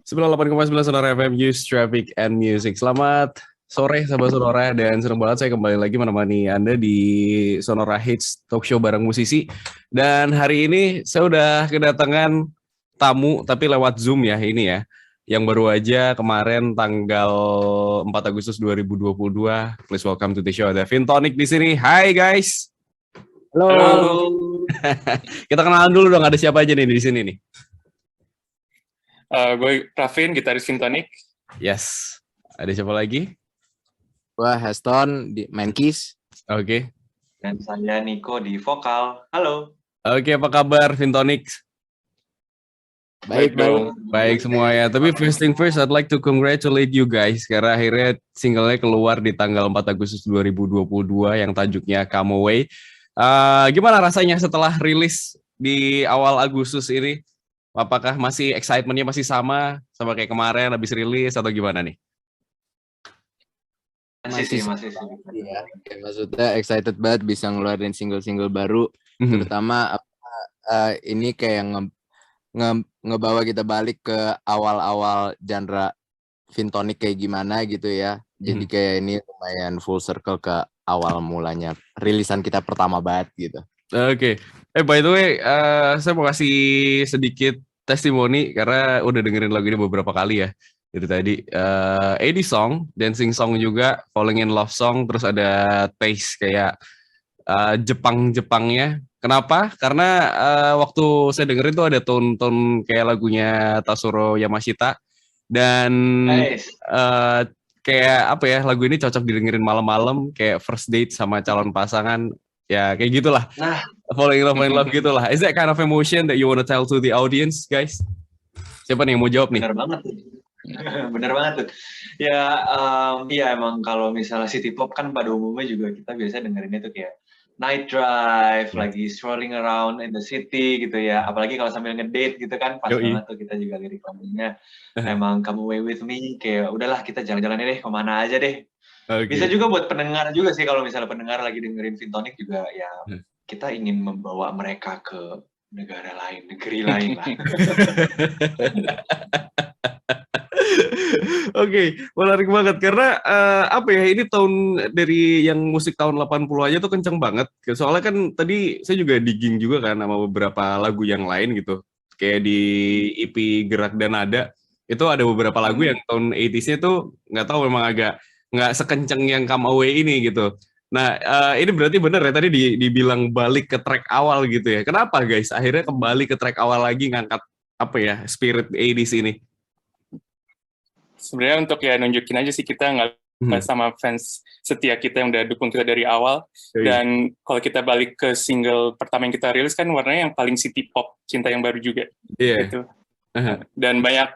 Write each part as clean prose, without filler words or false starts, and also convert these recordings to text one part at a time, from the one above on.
98,9 Sonora FM, News, Traffic, and Music. Selamat sore sahabat Sonora, dan senang banget saya kembali lagi menemani Anda di Sonora Hits Talk Show bareng musisi. Dan hari ini saya udah kedatangan tamu, tapi lewat Zoom ya ini ya. Yang baru aja kemarin tanggal 4 Agustus 2022. Please welcome to the show. Ada Vintonic di sini. Hai guys. Halo. Kita kenalan dulu dong, ada siapa aja nih di sini nih? Gue Rafin, gitaris Vintonic. Yes. Ada siapa lagi? Wah, Heston di main keys. Oke. Dan saya Niko di vokal. Halo. Oke, apa kabar Vintonic? Baik. Baik semua ya. Tapi first thing first, I'd like to congratulate you guys karena akhirnya singlenya keluar di tanggal 4 Agustus 2022 yang tajuknya Come Away. Gimana rasanya setelah rilis di awal Agustus ini? Apakah masih excitementnya masih sama kayak kemarin habis rilis atau gimana nih? Masih. Ya, maksudnya excited banget bisa ngeluarin single-single baru, terutama ini kayak ngebawa kita balik ke awal-awal genre Vintonic kayak gimana gitu ya. Jadi kayak ini lumayan full circle ke awal mulanya rilisan kita pertama banget gitu. Oke. By the way, saya mau kasih sedikit testimoni karena udah dengerin lagu ini beberapa kali ya. Dari tadi 80 song, dancing song juga, falling in love song, terus ada taste kayak Jepang-Jepangnya. Kenapa? Karena waktu saya dengerin tuh ada tone-tone kayak lagunya Tatsuro Yamashita dan kayak apa ya, lagu ini cocok didengerin malam-malam kayak first date sama calon pasangan. Ya kayak gitulah. Nah, falling in love gitulah. Is that kind of emotion that you want to tell to the audience, guys? Siapa nih yang mau jawab nih? Bener banget tuh. Ya emang kalau misalnya city pop kan pada umumnya juga kita biasa dengerinnya tuh kayak night drive, lagi strolling around in the city gitu ya. Apalagi kalau sambil ngedate gitu kan, pas banget tuh kita juga lirik lagunya. Emang Come Away With Me, kayak udahlah kita jalan-jalan deh, kemana aja deh. Okay. Bisa juga buat pendengar juga sih, kalau misalnya pendengar lagi dengerin Vintonic juga ya kita ingin membawa mereka ke negara lain, negeri lain lah. Oke, menarik banget karena apa ya, ini tahun dari yang musik tahun 80 aja tuh kenceng banget. Soalnya kan tadi saya juga digging juga kan sama beberapa lagu yang lain gitu. Kayak di EP Gerak dan Nada itu ada beberapa lagu yang tahun 80s-nya tuh nggak tahu, memang agak nggak sekenceng yang Come Away ini gitu. Nah, ini berarti bener ya tadi dibilang balik ke track awal gitu ya. Kenapa guys akhirnya kembali ke track awal lagi, ngangkat apa ya, spirit 80s ini? Sebenarnya untuk ya nunjukin aja sih kita nggak sama fans setia kita yang udah dukung kita dari awal. Dan kalau kita balik ke single pertama yang kita rilis kan warnanya yang paling city pop, Cinta Yang Baru juga. Gitu. Dan banyak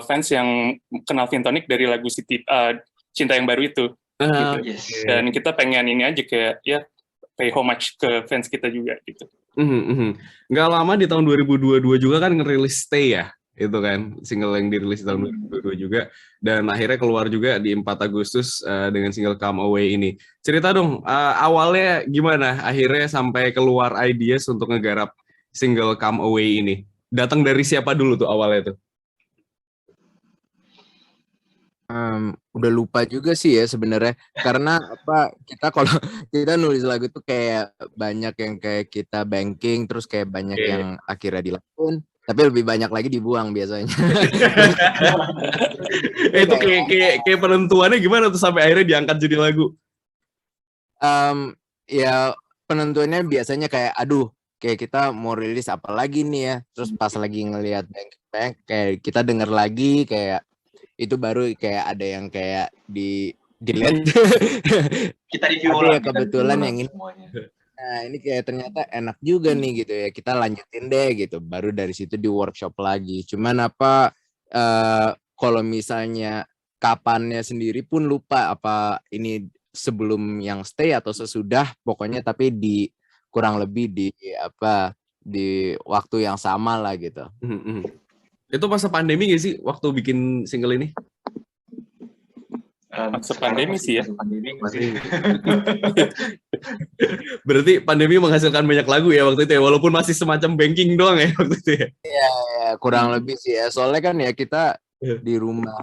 fans yang kenal Vintonic dari lagu Cinta Yang Baru itu. Gitu. Dan kita pengen ini aja kayak ya pay homage ke fans kita juga gitu. Nggak lama di tahun 2022 juga kan ngerilis Stay ya, itu kan single yang dirilis tahun 2022 juga, dan akhirnya keluar juga di 4 Agustus dengan single Come Away ini. Cerita dong, awalnya gimana akhirnya sampai keluar ideas untuk ngegarap single Come Away ini? Datang dari siapa dulu tuh awalnya tuh? Udah lupa juga sih ya sebenarnya, karena apa, kita kalau kita nulis lagu tuh kayak banyak yang kayak kita banking, terus kayak banyak yang akhirnya dilakukan, tapi lebih banyak lagi dibuang biasanya. Itu kayak penentuannya gimana tuh sampai akhirnya diangkat jadi lagu? Ya penentuannya biasanya kayak kayak kita mau rilis apa lagi nih ya, terus pas lagi ngelihat bank kayak kita denger lagi kayak itu baru kayak ada yang kayak di delete. Kita review ulang. Ya kebetulan yang ini. Nah, ini kayak ternyata enak juga nih gitu ya. Kita lanjutin deh gitu. Baru dari situ di workshop lagi. Cuman apa kalau misalnya kapannya sendiri pun lupa, apa ini sebelum yang Stay atau sesudah, pokoknya tapi di kurang lebih di waktu yang sama lah gitu. Itu masa pandemi gak sih waktu bikin single ini? Masa pandemi sih ya. Berarti pandemi menghasilkan banyak lagu ya waktu itu ya, walaupun masih semacam banking doang ya waktu itu ya. Iya, kurang lebih sih ya. Soalnya kan ya kita di rumah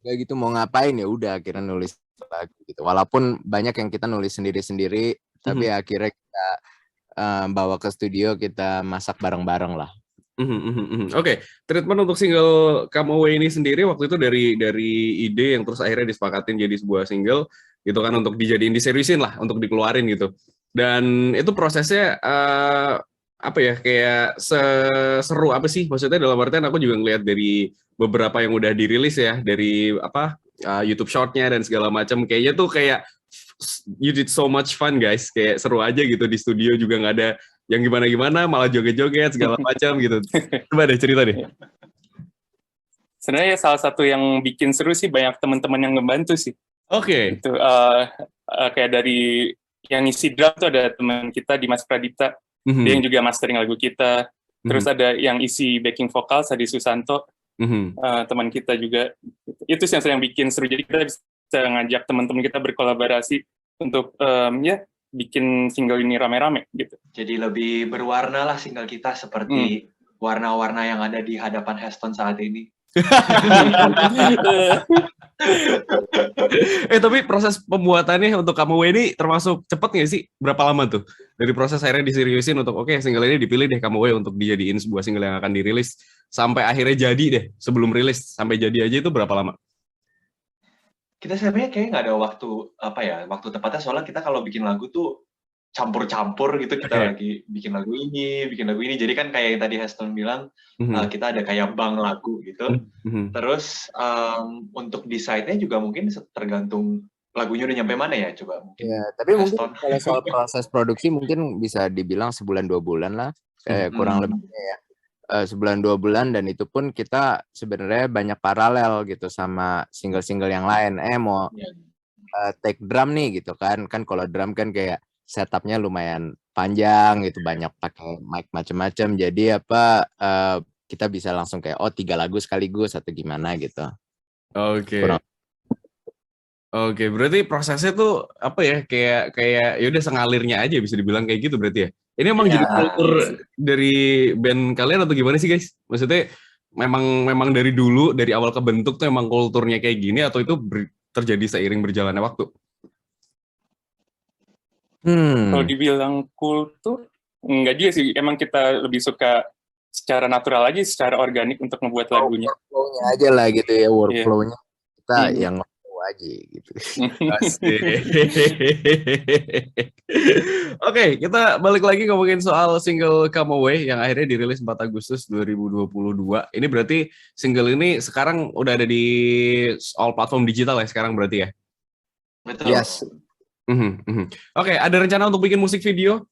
kayak gitu mau ngapain ya udah akhirnya nulis lagu gitu. Walaupun banyak yang kita nulis sendiri-sendiri, tapi akhirnya kita bawa ke studio, kita masak bareng-bareng lah. Oke, treatment untuk single Come Away ini sendiri waktu itu dari ide yang terus akhirnya disepakatin jadi sebuah single gitu kan, untuk dijadiin, diseriusin lah, untuk dikeluarin gitu. Dan itu prosesnya apa ya, kayak seru apa sih? Maksudnya dalam artian aku juga ngeliat dari beberapa yang udah dirilis ya, dari apa YouTube shortnya dan segala macam, kayaknya tuh kayak you did so much fun guys, kayak seru aja gitu di studio juga, nggak ada yang gimana-gimana, malah joget-joget segala macam gitu. Coba deh cerita deh. Sebenarnya salah satu yang bikin seru sih banyak teman-teman yang ngebantu sih. Oke. Itu kayak dari yang ngisi drum tuh ada teman kita Dimas Pradipta, dia yang juga mastering lagu kita. Terus ada yang isi backing vokal Sadi Susanto, teman kita juga. Itu sih yang bikin seru. Jadi kita bisa ngajak teman-teman kita berkolaborasi untuk ya bikin single ini rame-rame gitu. Jadi lebih berwarna lah single kita, seperti warna-warna yang ada di hadapan Heston saat ini. Tapi proses pembuatannya untuk Come Away ini termasuk cepet nggak sih? Berapa lama tuh? Dari proses akhirnya diseriusin untuk oke, single ini dipilih deh Come Away untuk dijadiin sebuah single yang akan dirilis, sampai akhirnya jadi deh, sebelum rilis sampai jadi aja itu berapa lama? Kita sebenarnya kayak nggak ada waktu tepatnya, soalnya kita kalau bikin lagu tuh campur-campur gitu, kita lagi bikin lagu ini, jadi kan kayak yang tadi Heston bilang, kita ada kayak bank lagu gitu. Terus untuk decide-nya juga mungkin tergantung lagunya udah nyampe mana ya, coba mungkin. Ya, tapi Heston, mungkin kalau soal proses produksi mungkin bisa dibilang sebulan 2 bulan lah, kurang lebihnya ya. Sebulan 2 bulan, dan itu pun kita sebenarnya banyak paralel gitu sama single-single yang lain. Mau take drum nih gitu kan kalau drum kan kayak setupnya lumayan panjang gitu, banyak pakai mic macam-macam, jadi kita bisa langsung kayak 3 lagu sekaligus atau gimana gitu. Oke, berarti prosesnya tuh apa ya, kayak ya udah sengalirnya aja bisa dibilang kayak gitu berarti ya. Ini emang jadi kultur dari band kalian atau gimana sih guys? Maksudnya memang dari dulu, dari awal kebentuk tuh emang kulturnya kayak gini, atau itu terjadi seiring berjalannya waktu? Kalau dibilang kultur, enggak juga sih. Emang kita lebih suka secara natural aja, secara organik untuk ngebuat lagunya. Workflow-nya aja lah gitu ya, workflow-nya kita yang aja gitu. Oke, kita balik lagi ngomongin soal single Come Away yang akhirnya dirilis 4 Agustus 2022. Ini berarti single ini sekarang udah ada di all platform digital ya sekarang berarti ya? Betul. Yes. Oke, ada rencana untuk bikin musik video?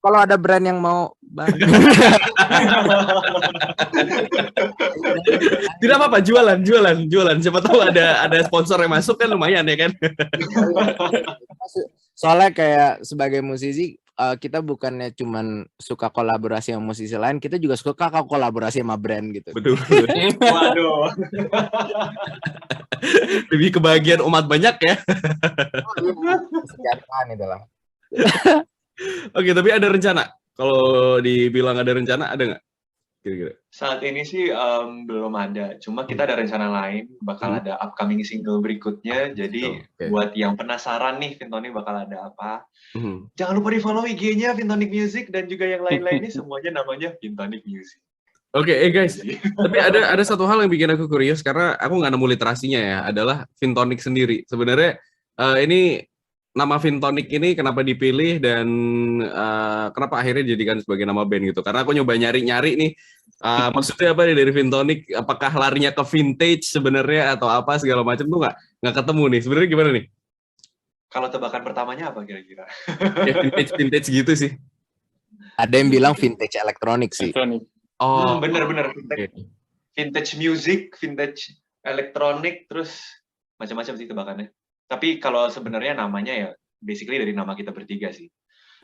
Kalau ada brand yang mau tidak apa-apa, jualan. Siapa tahu ada sponsor yang masuk kan, lumayan ya kan. Soalnya kayak sebagai musisi, kita bukannya cuman suka kolaborasi sama musisi lain, kita juga suka kolaborasi sama brand gitu. Betul. Waduh. Lebih kebahagiaan umat banyak ya. Kesejahteraan itu lah. Oke, tapi ada rencana? Kalau dibilang ada rencana, ada nggak? Kira-kira? Saat ini sih belum ada. Cuma kita ada rencana lain, bakal ada upcoming single berikutnya. Jadi buat yang penasaran nih, Vintonic bakal ada apa, jangan lupa di-follow IG-nya Vintonic Music, dan juga yang lain-lainnya semuanya namanya Vintonic Music. Oke, guys, tapi ada satu hal yang bikin aku curious, karena aku nggak nemu literasinya ya, adalah Vintonic sendiri. Sebenarnya ini nama Vintonic ini kenapa dipilih, dan kenapa akhirnya dijadikan sebagai nama band gitu? Karena aku nyoba nyari-nyari nih, maksudnya apa nih dari Vintonic? Apakah larinya ke vintage sebenarnya atau apa segala macam tuh nggak ketemu nih. Sebenarnya gimana nih? Kalau tebakan pertamanya apa kira-kira? Ya, vintage gitu sih. Ada yang bilang vintage elektronik sih. Oh, bener-bener vintage music, vintage elektronik, terus macam-macam sih tebakannya. Tapi kalau sebenarnya namanya ya basically dari nama kita bertiga sih.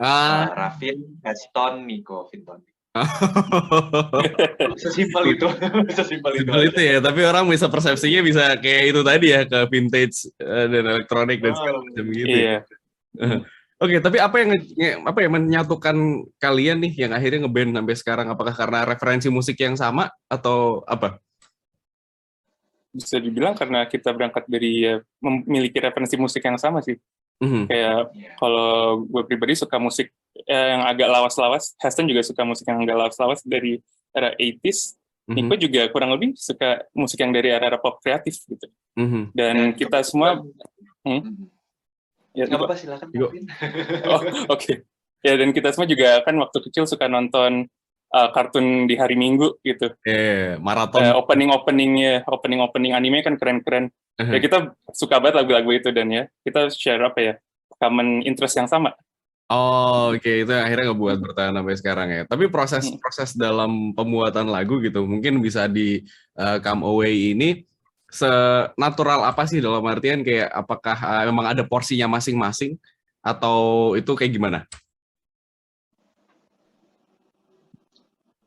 Raffin, Heston, Nico, Vintonic. Sesimpel itu. Sesimpel itu ya, tapi orang bisa persepsinya bisa kayak itu tadi ya, ke vintage dan elektronik dan segala macam gitu. Iya. Oke, tapi apa yang menyatukan kalian nih yang akhirnya ngeband sampai sekarang? Apakah karena referensi musik yang sama atau apa? Bisa dibilang karena kita berangkat dari memiliki referensi musik yang sama sih. Kayak kalau gue pribadi suka musik yang agak lawas-lawas, Heston juga suka musik yang agak lawas-lawas dari era 80s. Nico juga kurang lebih suka musik yang dari era pop kreatif gitu. Dan kita semua ya, nggak apa-apa, silakan. Oke. Ya, dan kita semua juga kan waktu kecil suka nonton kartun di hari Minggu gitu. Maraton. Opening anime kan keren-keren. Ya kita suka banget lagu-lagu itu dan ya kita share common interest yang sama. Oh, oke. Itu akhirnya ngebuat bertahan sampai sekarang ya. Tapi proses dalam pembuatan lagu gitu, mungkin bisa di Come Away ini senatural apa sih, dalam artian kayak apakah memang ada porsinya masing-masing atau itu kayak gimana?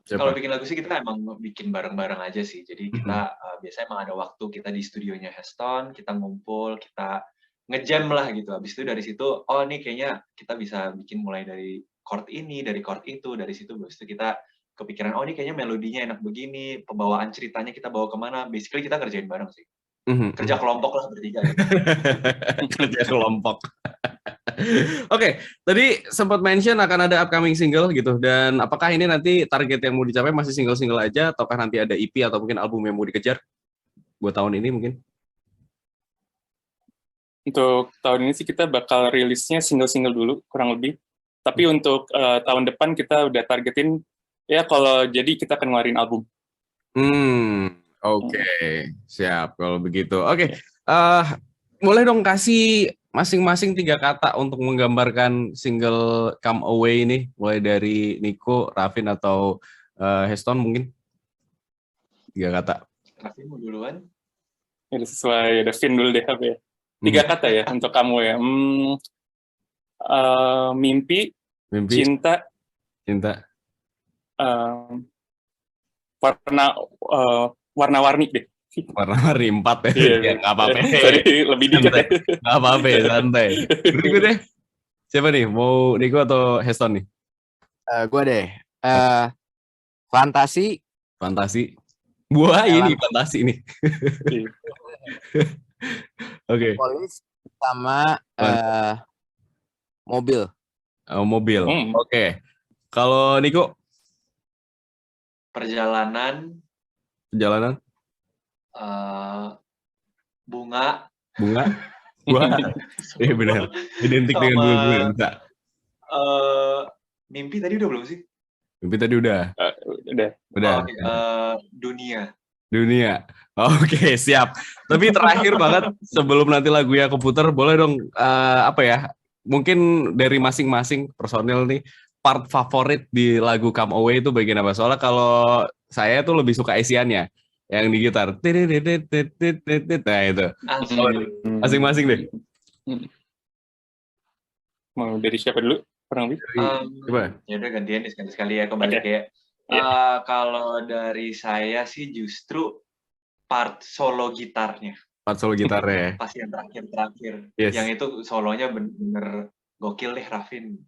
Kalau bikin lagu sih kita emang bikin bareng-bareng aja sih. Jadi kita biasanya emang ada waktu kita di studionya Heston, kita ngumpul, kita ngejam lah gitu. Habis itu dari situ, oh nih kayaknya kita bisa bikin mulai dari chord ini, dari chord itu, dari situ. Habis itu kita kepikiran, oh ini kayaknya melodinya enak begini, pembawaan ceritanya kita bawa kemana. Basically kita kerjain bareng sih. Kerja kelompok lah bertiga. Kerja kelompok. Oke, tadi sempat mention akan ada upcoming single gitu, dan apakah ini nanti target yang mau dicapai masih single-single aja, ataukah nanti ada EP atau mungkin album yang mau dikejar buat tahun ini mungkin? Untuk tahun ini sih kita bakal rilisnya single-single dulu kurang lebih. Tapi untuk tahun depan kita udah targetin ya kalau jadi kita akan ngeluarin album. Oke. Siap kalau begitu. Oke. Boleh dong kasih masing-masing 3 kata untuk menggambarkan single Come Away ini, mulai dari Nico, Rafin atau Heston mungkin. 3 kata. Rafin mau duluan? Ya sesuai ada Vin dulu deh apa ya. 3 kata ya untuk kamu ya. Mimpi, cinta, warna-warni deh. Warna-warni 4 ya. Ya nggak apa-apa. Sorry, lebih dikit ya. Nggak apa-apa, santai. Berikut deh. Siapa nih? Mau Nico atau Heston nih? Gue deh. Fantasi. Buah ini fantasi nih. Oke. Polis sama mobil. Mobil. Oke. Kalau Nico? Perjalanan. Bunga. Iya benar. Identik dengan bunga. Mimpi tadi udah belum sih? Mimpi tadi udah. Udah. Dunia. Oke, siap. Tapi terakhir banget sebelum nanti lagunya keputar, boleh dong mungkin dari masing-masing personil nih, part favorit di lagu Come Away itu bagian apa? Soalnya kalau saya tuh lebih suka isiannya, yang di gitar. Nah itu. Masing-masing deh. Mau dari siapa dulu? Kurang lebih. Ya udah gantian nih sekali-sekali ya, kembali kayak. Kalau dari saya sih justru part solo gitarnya. Pas yang terakhir. Yes. Yang itu solonya bener gokil deh, Rafin.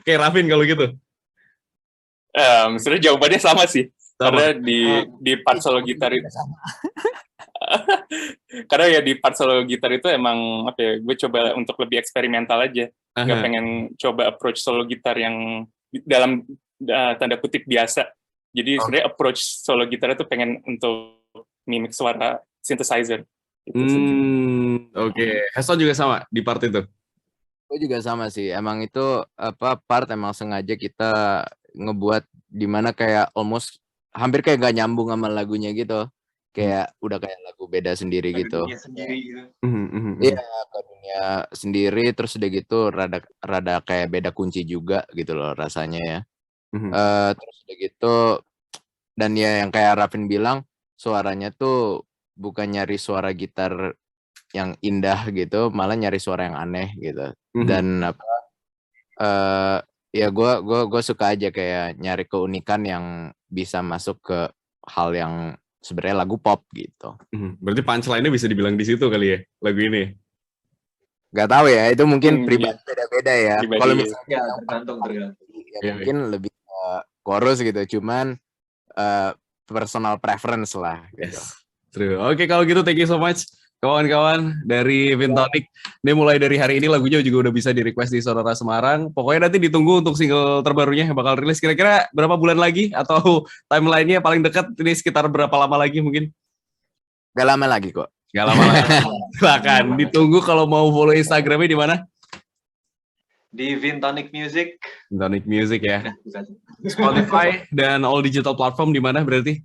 Kayak Rafin kalau gitu. Sebenarnya jawabannya sama sih. Karena di part solo gitar itu karena ya di part solo gitar itu emang gue coba untuk lebih eksperimental aja. Gak pengen coba approach solo gitar yang dalam tanda kutip biasa. Jadi sebenarnya approach solo gitar itu pengen untuk mimik suara synthesizer. Oke. Heston juga sama di part itu? Gue juga sama sih. Emang itu part emang sengaja kita ngebuat dimana kayak almost hampir kayak gak nyambung sama lagunya gitu. Kayak udah kayak lagu beda sendiri gitu. Iya, lagunya sendiri, terus udah gitu rada kayak beda kunci juga gitu loh rasanya ya. Terus udah gitu, dan ya yang kayak Rafin bilang, suaranya tuh bukan nyari suara gitar yang indah gitu, malah nyari suara yang aneh gitu. Dan ya gue suka aja kayak nyari keunikan yang bisa masuk ke hal yang sebenarnya lagu pop gitu. Berarti punchline-nya bisa dibilang di situ kali ya, lagu ini? Nggak tahu ya, itu mungkin Iya. pribadi beda-beda ya. Pribadi, Kalau iya. misalnya Ya, yang tergantung. ya Iya, mungkin lebih chorus gitu, cuman personal preference lah gitu. Yes. True. Oke, kalau gitu thank you so much kawan-kawan dari Vintonic. Ini mulai dari hari ini lagunya juga udah bisa di-request di Sonora Semarang. Pokoknya nanti ditunggu untuk single terbarunya yang bakal rilis kira-kira berapa bulan lagi atau timeline-nya paling dekat ini sekitar berapa lama lagi mungkin? Gak lama lagi kok. Gak lama lagi. Silakan ditunggu kalau mau follow Instagramnya di mana? Di Vintonic Music. Vintonic Music ya. Bukan. Spotify dan all digital platform di mana berarti?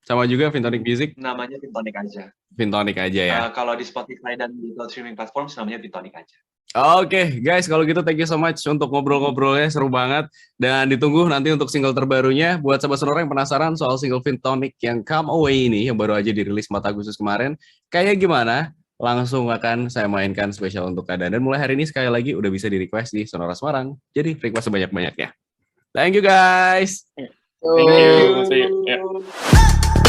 Sama juga Vintonic Music. Namanya Vintonic aja. Vintonic aja ya. Kalau di Spotify dan digital streaming platform namanya Vintonic aja. Oke, guys, kalau gitu thank you so much untuk ngobrol-ngobrolnya, seru banget. Dan ditunggu nanti untuk single terbarunya. Buat sahabat sonora yang penasaran soal single Vintonic yang Come Away ini, yang baru aja dirilis 4 Agustus kemarin, kayak gimana? Langsung akan saya mainkan spesial untuk Kak Dan. Dan mulai hari ini sekali lagi udah bisa di-request di Sonora Semarang. Jadi request sebanyak-banyaknya. Thank you guys! Thank you. See you. Yeah.